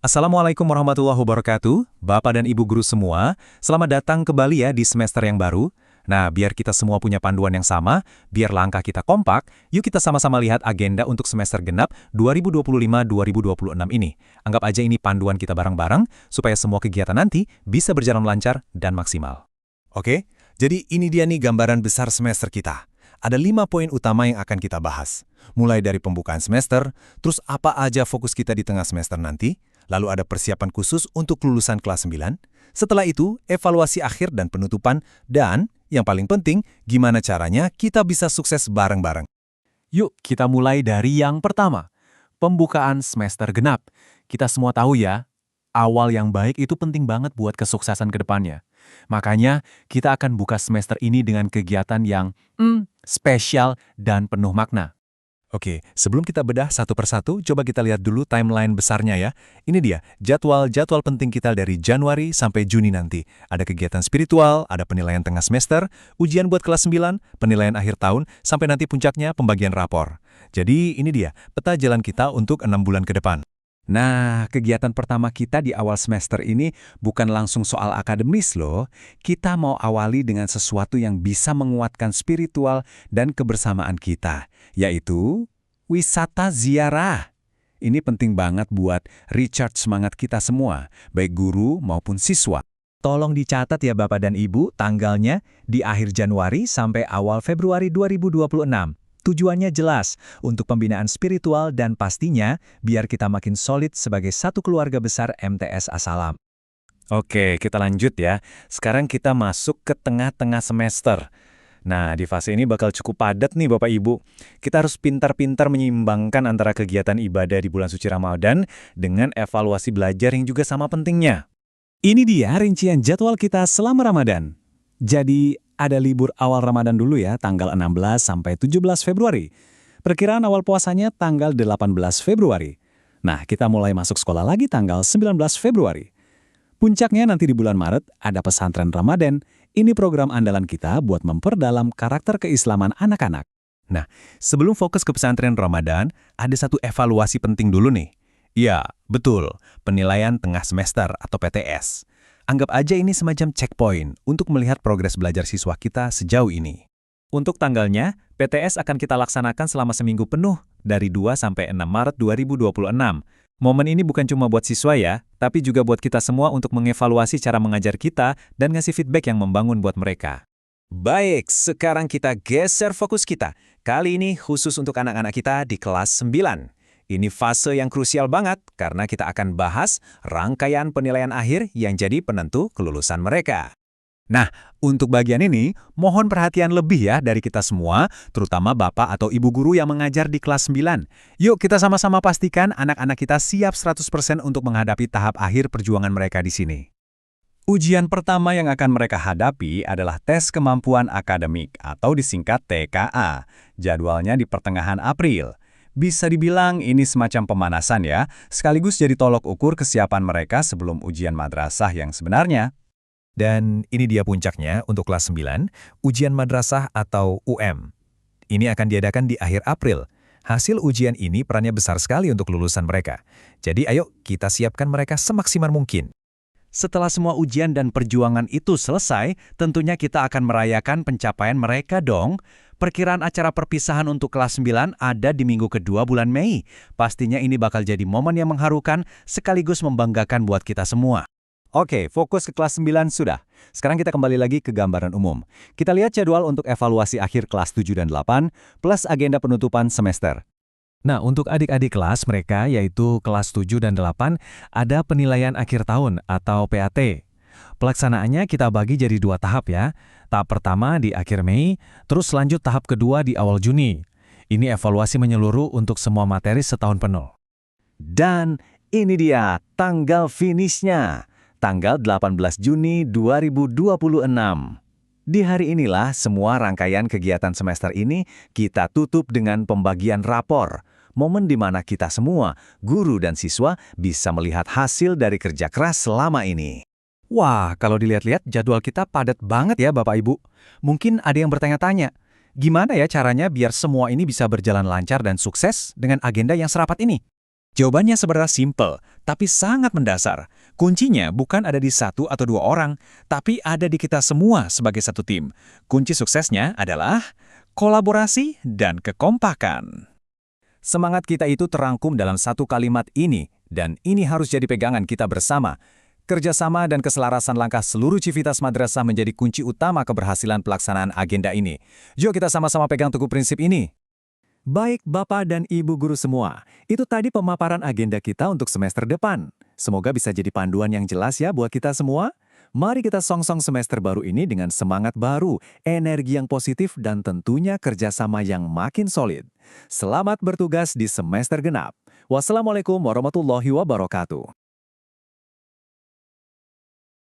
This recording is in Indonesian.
Assalamualaikum warahmatullahi wabarakatuh, Bapak dan Ibu guru semua. Selamat datang kembali ya di semester yang baru. Nah, biar kita semua punya panduan yang sama, biar langkah kita kompak, yuk kita sama-sama lihat agenda untuk semester genap 2025-2026 ini. Anggap aja ini panduan kita bareng-bareng, supaya semua kegiatan nanti bisa berjalan lancar dan maksimal. Oke, jadi ini dia nih gambaran besar semester kita. Ada 5 poin utama yang akan kita bahas. Mulai dari pembukaan semester, terus apa aja fokus kita di tengah semester nanti, lalu ada persiapan khusus untuk lulusan kelas 9, setelah itu evaluasi akhir dan penutupan, dan yang paling penting, gimana caranya kita bisa sukses bareng-bareng. Yuk kita mulai dari yang pertama, pembukaan semester genap. Kita semua tahu ya, awal yang baik itu penting banget buat kesuksesan ke depannya. Makanya kita akan buka semester ini dengan kegiatan yang spesial dan penuh makna. Oke, sebelum kita bedah satu persatu, coba kita lihat dulu timeline besarnya ya. Ini dia, jadwal penting kita dari Januari sampai Juni nanti. Ada kegiatan spiritual, ada penilaian tengah semester, ujian buat kelas 9, penilaian akhir tahun, sampai nanti puncaknya pembagian rapor. Jadi ini dia, peta jalan kita untuk 6 bulan ke depan. Nah, kegiatan pertama kita di awal semester ini bukan langsung soal akademis loh. Kita mau awali dengan sesuatu yang bisa menguatkan spiritual dan kebersamaan kita, yaitu wisata ziarah. Ini penting banget buat recharge semangat kita semua, baik guru maupun siswa. Tolong dicatat ya Bapak dan Ibu, tanggalnya di akhir Januari sampai awal Februari 2026. Tujuannya jelas, untuk pembinaan spiritual dan pastinya biar kita makin solid sebagai satu keluarga besar MTS As-Salam. Oke, kita lanjut ya. Sekarang kita masuk ke tengah-tengah semester. Nah, di fase ini bakal cukup padat nih Bapak Ibu. Kita harus pintar-pintar menyeimbangkan antara kegiatan ibadah di bulan suci Ramadan dengan evaluasi belajar yang juga sama pentingnya. Ini dia rincian jadwal kita selama Ramadan. Jadi, ada libur awal Ramadan dulu ya, tanggal 16 sampai 17 Februari. Perkiraan awal puasanya tanggal 18 Februari. Nah, kita mulai masuk sekolah lagi tanggal 19 Februari. Puncaknya nanti di bulan Maret ada pesantren Ramadan. Ini program andalan kita buat memperdalam karakter keislaman anak-anak. Nah, sebelum fokus ke pesantren Ramadan, ada satu evaluasi penting dulu nih. Ya, betul, penilaian tengah semester atau PTS. Anggap aja ini semacam checkpoint untuk melihat progres belajar siswa kita sejauh ini. Untuk tanggalnya, PTS akan kita laksanakan selama seminggu penuh, dari 2 sampai 6 Maret 2026. Momen ini bukan cuma buat siswa ya, tapi juga buat kita semua untuk mengevaluasi cara mengajar kita dan ngasih feedback yang membangun buat mereka. Baik, sekarang kita geser fokus kita. Kali ini khusus untuk anak-anak kita di kelas 9. Ini fase yang krusial banget karena kita akan bahas rangkaian penilaian akhir yang jadi penentu kelulusan mereka. Nah, untuk bagian ini, mohon perhatian lebih ya dari kita semua, terutama Bapak atau Ibu guru yang mengajar di kelas 9. Yuk kita sama-sama pastikan anak-anak kita siap 100% untuk menghadapi tahap akhir perjuangan mereka di sini. Ujian pertama yang akan mereka hadapi adalah tes kemampuan akademik atau disingkat TKA. Jadwalnya di pertengahan April. Bisa dibilang ini semacam pemanasan ya, sekaligus jadi tolok ukur kesiapan mereka sebelum ujian madrasah yang sebenarnya. Dan ini dia puncaknya untuk kelas 9, ujian madrasah atau UM. Ini akan diadakan di akhir April. Hasil ujian ini perannya besar sekali untuk lulusan mereka. Jadi ayo kita siapkan mereka semaksimal mungkin. Setelah semua ujian dan perjuangan itu selesai, tentunya kita akan merayakan pencapaian mereka dong. Perkiraan acara perpisahan untuk kelas 9 ada di minggu kedua bulan Mei. Pastinya ini bakal jadi momen yang mengharukan sekaligus membanggakan buat kita semua. Oke, fokus ke kelas 9 sudah. Sekarang kita kembali lagi ke gambaran umum. Kita lihat jadwal untuk evaluasi akhir kelas 7 dan 8 plus agenda penutupan semester. Nah, untuk adik-adik kelas mereka, yaitu kelas 7 dan 8, ada penilaian akhir tahun atau PAT. Pelaksanaannya kita bagi jadi 2 tahap ya. Tahap pertama di akhir Mei, terus lanjut tahap kedua di awal Juni. Ini evaluasi menyeluruh untuk semua materi setahun penuh. Dan ini dia tanggal finishnya, tanggal 18 Juni 2026. Di hari inilah semua rangkaian kegiatan semester ini kita tutup dengan pembagian rapor. Momen di mana kita semua, guru dan siswa, bisa melihat hasil dari kerja keras selama ini. Wah, kalau dilihat-lihat jadwal kita padat banget ya Bapak Ibu. Mungkin ada yang bertanya-tanya, gimana ya caranya biar semua ini bisa berjalan lancar dan sukses dengan agenda yang serapat ini? Jawabannya sebenarnya simpel, tapi sangat mendasar. Kuncinya bukan ada di satu atau dua orang, tapi ada di kita semua sebagai satu tim. Kunci suksesnya adalah kolaborasi dan kekompakan. Semangat kita itu terangkum dalam satu kalimat ini, dan ini harus jadi pegangan kita bersama. Kerjasama dan keselarasan langkah seluruh Civitas Madrasah menjadi kunci utama keberhasilan pelaksanaan agenda ini. Yuk kita sama-sama pegang teguh prinsip ini. Baik Bapak dan Ibu guru semua, itu tadi pemaparan agenda kita untuk semester depan. Semoga bisa jadi panduan yang jelas ya buat kita semua. Mari kita songsong semester baru ini dengan semangat baru, energi yang positif, dan tentunya kerjasama yang makin solid. Selamat bertugas di semester genap. Wassalamualaikum warahmatullahi wabarakatuh.